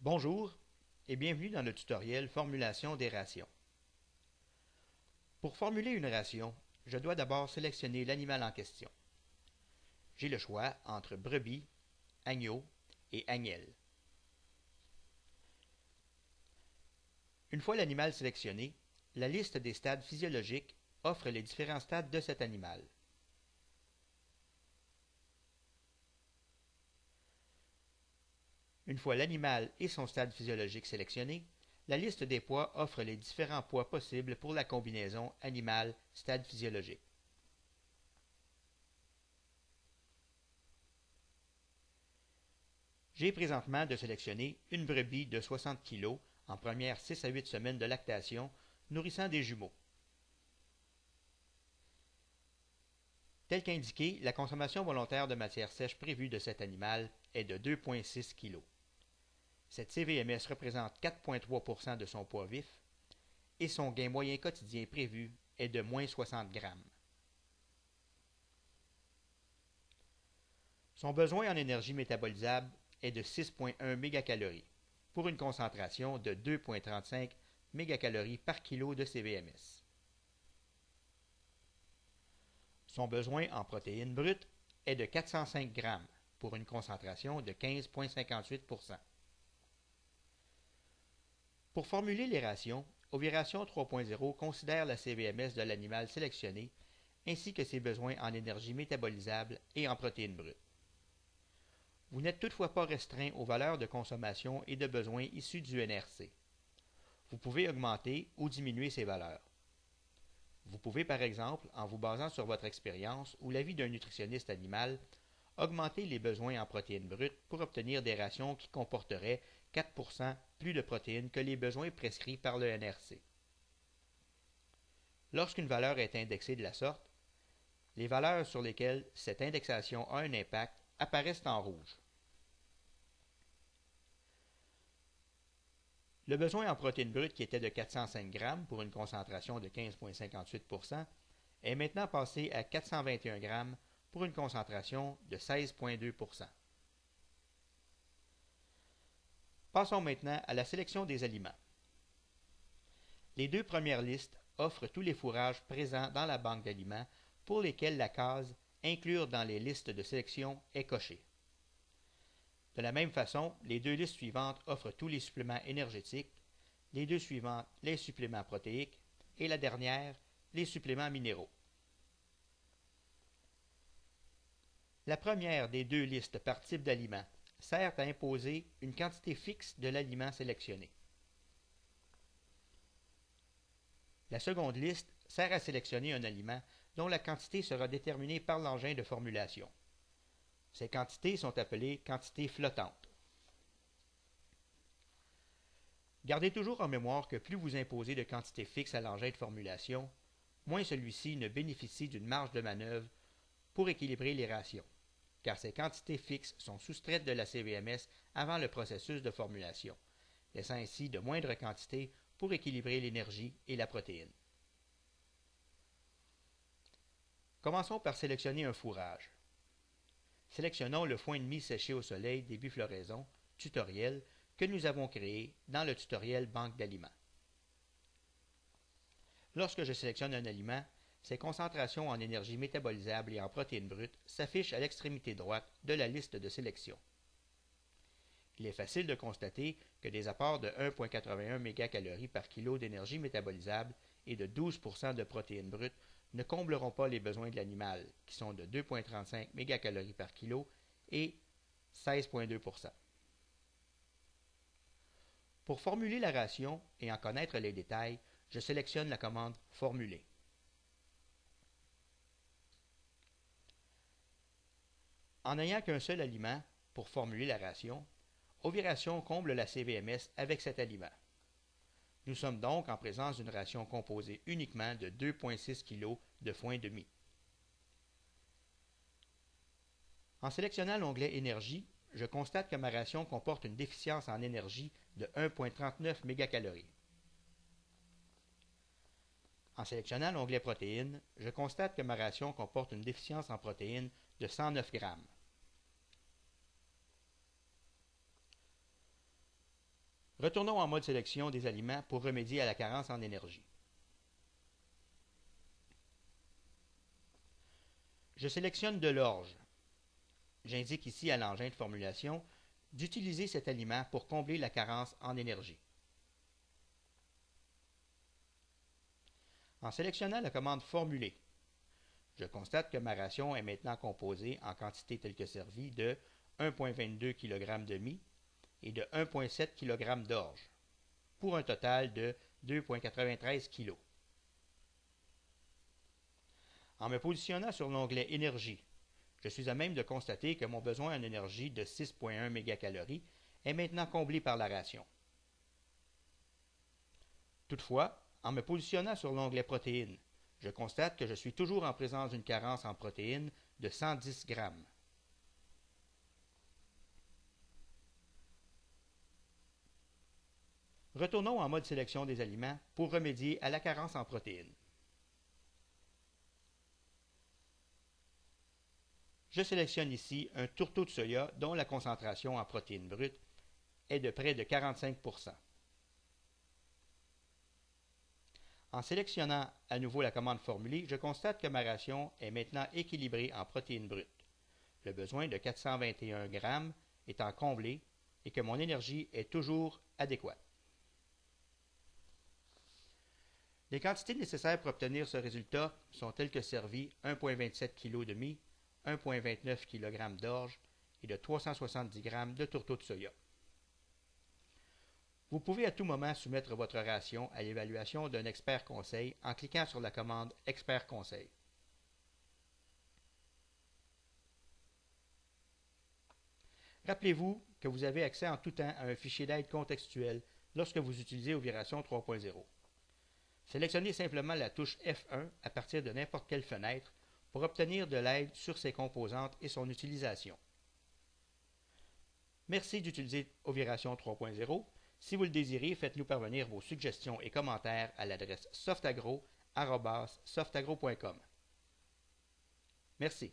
Bonjour et bienvenue dans le tutoriel Formulation des rations. Pour formuler une ration, je dois d'abord sélectionner l'animal en question. J'ai le choix entre brebis, agneau et agnelle. Une fois l'animal sélectionné, la liste des stades physiologiques offre les différents stades de cet animal. Une fois l'animal et son stade physiologique sélectionnés, la liste des poids offre les différents poids possibles pour la combinaison animal-stade physiologique. J'ai présentement de sélectionner une brebis de 60 kg en première 6 à 8 semaines de lactation, nourrissant des jumeaux. Tel qu'indiqué, la consommation volontaire de matière sèche prévue de cet animal est de 2,6 kg. Cette CVMS représente 4,3 % de son poids vif et son gain moyen quotidien prévu est de moins 60 g. Son besoin en énergie métabolisable est de 6,1 mégacalories pour une concentration de 2,35 mégacalories par kilo de CVMS. Son besoin en protéines brutes est de 405 g pour une concentration de 15,58 %. Pour formuler les rations, Oviration 3.0 considère la CVMS de l'animal sélectionné ainsi que ses besoins en énergie métabolisable et en protéines brutes. Vous n'êtes toutefois pas restreint aux valeurs de consommation et de besoins issus du NRC. Vous pouvez augmenter ou diminuer ces valeurs. Vous pouvez par exemple, en vous basant sur votre expérience ou l'avis d'un nutritionniste animal, augmenter les besoins en protéines brutes pour obtenir des rations qui comporteraient 4 % plus de protéines que les besoins prescrits par le NRC. Lorsqu'une valeur est indexée de la sorte, les valeurs sur lesquelles cette indexation a un impact apparaissent en rouge. Le besoin en protéines brutes qui était de 405 g pour une concentration de 15,58 % est maintenant passé à 421 g pour une concentration de 16,2 %. Passons maintenant à la sélection des aliments. Les deux premières listes offrent tous les fourrages présents dans la banque d'aliments pour lesquels la case « Inclure dans les listes de sélection » est cochée. De la même façon, les deux listes suivantes offrent tous les suppléments énergétiques, les deux suivantes les suppléments protéiques et la dernière les suppléments minéraux. La première des deux listes par type d'aliment sert à imposer une quantité fixe de l'aliment sélectionné. La seconde liste sert à sélectionner un aliment dont la quantité sera déterminée par l'engin de formulation. Ces quantités sont appelées quantités flottantes. Gardez toujours en mémoire que plus vous imposez de quantités fixes à l'engin de formulation, moins celui-ci ne bénéficie d'une marge de manœuvre pour équilibrer les rations, car ces quantités fixes sont soustraites de la CVMS avant le processus de formulation, laissant ainsi de moindres quantités pour équilibrer l'énergie et la protéine. Commençons par sélectionner un fourrage. Sélectionnons le foin de mie séché au soleil début floraison, tutoriel, que nous avons créé dans le tutoriel Banque d'aliments. Lorsque je sélectionne un aliment, ses concentrations en énergie métabolisable et en protéines brutes s'affichent à l'extrémité droite de la liste de sélection. Il est facile de constater que des apports de 1,81 mégacalories par kilo d'énergie métabolisable et de 12 % de protéines brutes ne combleront pas les besoins de l'animal, qui sont de 2,35 mégacalories par kilo et 16,2 %. Pour formuler la ration et en connaître les détails, je sélectionne la commande « Formuler ». En n'ayant qu'un seul aliment pour formuler la ration, Oviration comble la CVMS avec cet aliment. Nous sommes donc en présence d'une ration composée uniquement de 2,6 kg de foin de mie. En sélectionnant l'onglet Énergie, je constate que ma ration comporte une déficience en énergie de 1,39 mégacalories. En sélectionnant l'onglet Protéines, je constate que ma ration comporte une déficience en protéines de 109 g. Retournons en mode sélection des aliments pour remédier à la carence en énergie. Je sélectionne de l'orge. J'indique ici à l'engin de formulation d'utiliser cet aliment pour combler la carence en énergie. En sélectionnant la commande Formuler, je constate que ma ration est maintenant composée en quantité telle que servie de 1,22 kg de mie et de 1,7 kg d'orge, pour un total de 2,93 kg. En me positionnant sur l'onglet Énergie, je suis à même de constater que mon besoin en énergie de 6,1 mégacalories est maintenant comblé par la ration. Toutefois, en me positionnant sur l'onglet Protéines, je constate que je suis toujours en présence d'une carence en protéines de 110 grammes. Retournons en mode sélection des aliments pour remédier à la carence en protéines. Je sélectionne ici un tourteau de soya dont la concentration en protéines brutes est de près de 45%. En sélectionnant à nouveau la commande formulée, je constate que ma ration est maintenant équilibrée en protéines brutes, le besoin de 421 grammes étant comblé et que mon énergie est toujours adéquate. Les quantités nécessaires pour obtenir ce résultat sont telles que servies 1,27 kg de mie, 1,29 kg d'orge et de 370 g de tourteau de soya. Vous pouvez à tout moment soumettre votre ration à l'évaluation d'un expert conseil en cliquant sur la commande Expert conseil. Rappelez-vous que vous avez accès en tout temps à un fichier d'aide contextuel lorsque vous utilisez Ovulation 3.0. Sélectionnez simplement la touche F1 à partir de n'importe quelle fenêtre pour obtenir de l'aide sur ses composantes et son utilisation. Merci d'utiliser Ovulation 3.0. Si vous le désirez, faites-nous parvenir vos suggestions et commentaires à l'adresse softagro@softagro.com. Merci.